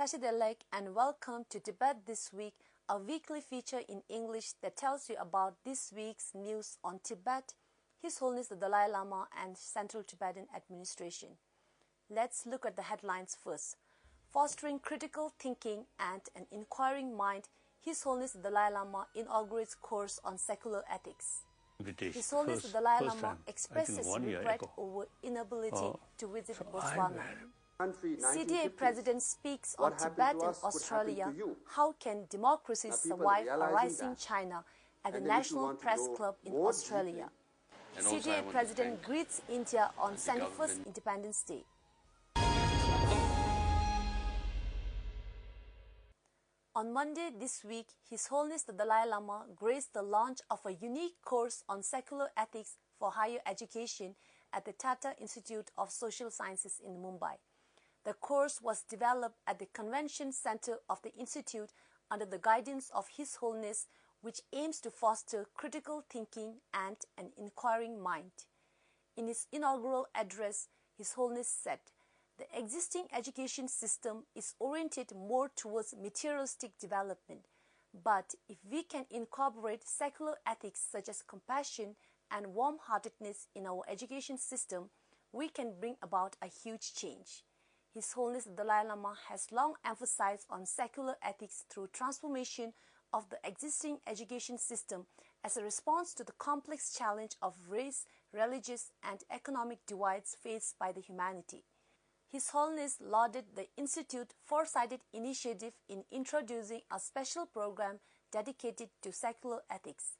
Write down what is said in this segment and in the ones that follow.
Ambassador-elect, and welcome to Tibet This Week, a weekly feature in English that tells you about this week's news on Tibet, His Holiness the Dalai Lama, and Central Tibetan Administration. Let's look at the headlines first. Fostering critical thinking and an inquiring mind, His Holiness the Dalai Lama inaugurates course on secular ethics. His Holiness the Dalai Lama expresses regret over inability to visit Bostwana. CDA President speaks on Tibet and Australia. How can democracies survive a rising China at the National Press Club in Australia? CDA President greets India on 71st Independence Day. On Monday this week, His Holiness the Dalai Lama graced the launch of a unique course on secular ethics for higher education at the Tata Institute of Social Sciences in Mumbai. The course was developed at the Convention Center of the Institute under the guidance of His Holiness, which aims to foster critical thinking and an inquiring mind. In his inaugural address, His Holiness said, "The existing education system is oriented more towards materialistic development, but if we can incorporate secular ethics such as compassion and warm-heartedness in our education system, we can bring about a huge change." His Holiness the Dalai Lama has long emphasized on secular ethics through transformation of the existing education system as a response to the complex challenge of race, religious, and economic divides faced by the humanity. His Holiness lauded the Institute's foresighted initiative in introducing a special program dedicated to secular ethics.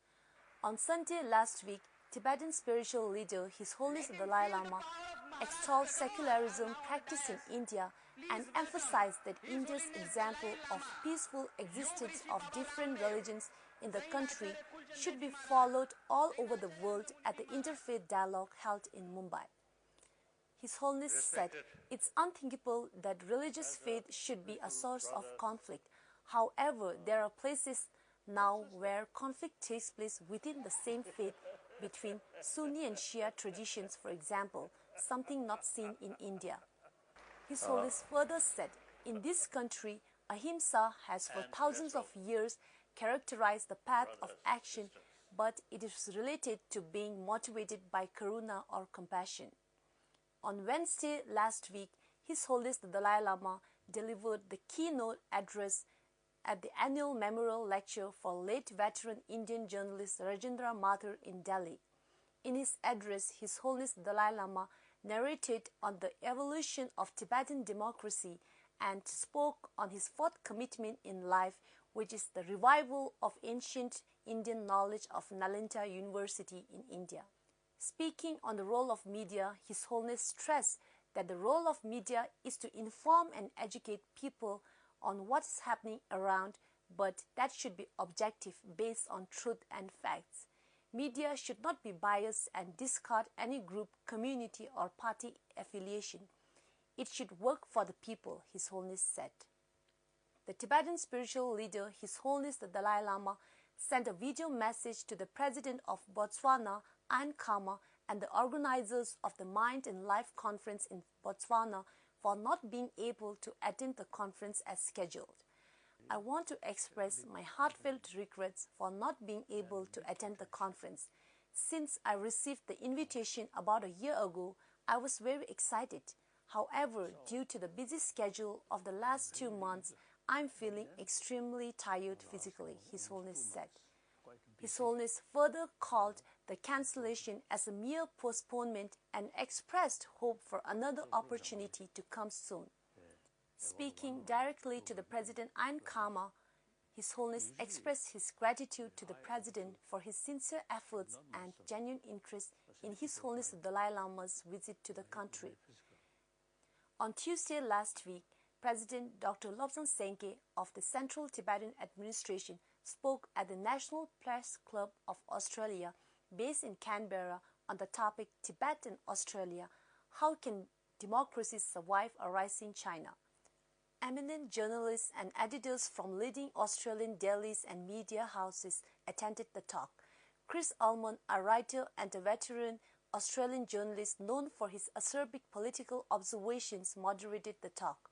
On Sunday last week, Tibetan spiritual leader His Holiness the Dalai Lama extolled secularism practiced in India and emphasized that India's example of peaceful existence of different religions in the country should be followed all over the world at the interfaith dialogue held in Mumbai. His Holiness said, "It's unthinkable that religious faith should be a source of conflict. However, there are places now where conflict takes place within the same faith between Sunni and Shia traditions, for example, something not seen in India." His Holiness further said, "In this country, ahimsa has for thousands of years characterized the path of action, but it is related to being motivated by karuna or compassion." On Wednesday last week, His Holiness the Dalai Lama delivered the keynote address at the annual memorial lecture for late veteran Indian journalist Rajendra Mathur in Delhi. In his address, His Holiness the Dalai Lama narrated on the evolution of Tibetan democracy and spoke on his fourth commitment in life, which is the revival of ancient Indian knowledge of Nalanda University in India. Speaking on the role of media, His Holiness stressed that the role of media is to inform and educate people on what is happening around, but that should be objective based on truth and facts. Media should not be biased and discard any group, community, or party affiliation. It should work for the people, His Holiness said. The Tibetan spiritual leader, His Holiness the Dalai Lama, sent a video message to the President of Bostwana, Kama, and the organizers of the Mind and Life conference in Bostwana for not being able to attend the conference as scheduled. "I want to express my heartfelt regrets for not being able to attend the conference. Since I received the invitation about a year ago, I was very excited. However, due to the busy schedule of the last 2 months, I'm feeling extremely tired physically," His Holiness said. His Holiness further called the cancellation as a mere postponement and expressed hope for another opportunity to come soon. Speaking directly to the President Kama, His Holiness expressed his gratitude to the President for his sincere efforts and genuine interest in His Holiness the Dalai Lama's visit to the country. On Tuesday last week, President Dr. Lobsang Senke of the Central Tibetan Administration spoke at the National Press Club of Australia, based in Canberra, on the topic Tibet and Australia, how can democracies survive a rising China? Eminent journalists and editors from leading Australian dailies and media houses attended the talk. Chris Almond, a writer and a veteran Australian journalist known for his acerbic political observations, moderated the talk.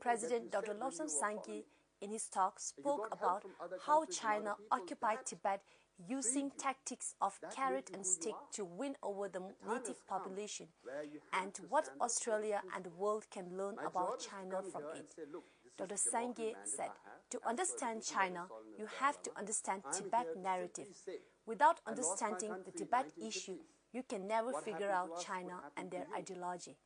President Dr. Lobsang Sangye in his talk spoke about how China occupied Tibet using tactics of carrot and stick to win over the native population, and what Australia and the world can learn about China from it. Dr. Sangye said, to understand China, you have to understand Tibet narrative. Without understanding the Tibet issue, you can never figure out China and their ideology.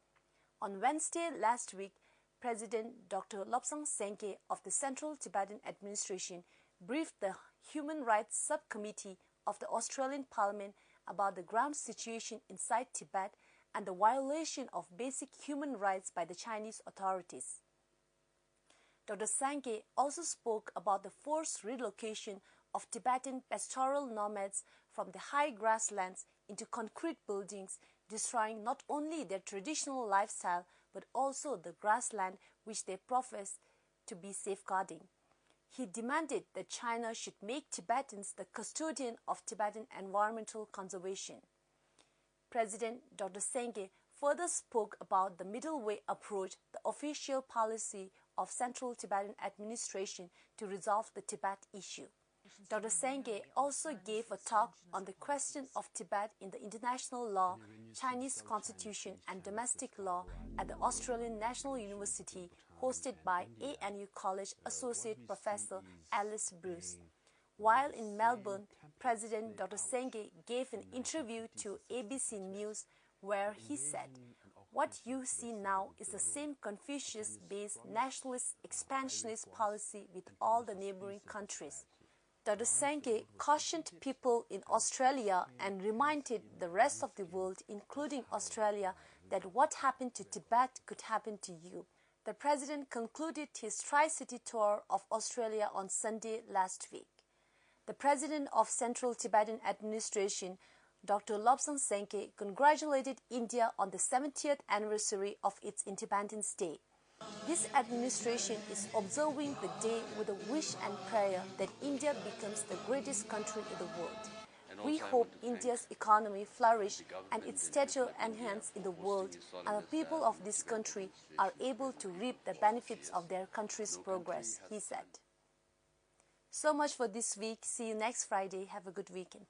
On Wednesday last week, President Dr. Lobsang Sangye of the Central Tibetan Administration briefed the Human Rights Subcommittee of the Australian Parliament about the ground situation inside Tibet and the violation of basic human rights by the Chinese authorities. Dr. Sangye also spoke about the forced relocation of Tibetan pastoral nomads from the high grasslands into concrete buildings, destroying not only their traditional lifestyle but also the grassland which they profess to be safeguarding. He demanded that China should make Tibetans the custodian of Tibetan environmental conservation. President Dr. Sangye further spoke about the middle way approach, the official policy of Central Tibetan Administration to resolve the Tibet issue. Dr. Sangye also gave a talk on the question of Tibet in the international law, Chinese constitution and domestic law at the Australian National University, hosted by ANU College Associate Professor Alice Bruce. While in Melbourne, President Dr. Sangye gave an interview to ABC News where he said, "What you see now is the same Confucius-based nationalist expansionist policy with all the neighboring countries." Dr. Sangye cautioned people in Australia and reminded the rest of the world, including Australia, that what happened to Tibet could happen to you. The president concluded his Tri-City tour of Australia on Sunday last week. The president of Central Tibetan Administration, Dr. Lobsang Sangye, congratulated India on the 70th anniversary of its Independence Day. This administration is observing the day with a wish and prayer that India becomes the greatest country in the world. We hope India's economy flourish and its stature enhance in the world, and the people of this country are able to reap the benefits of their country's progress, he said. So much for this week. See you next Friday. Have a good weekend.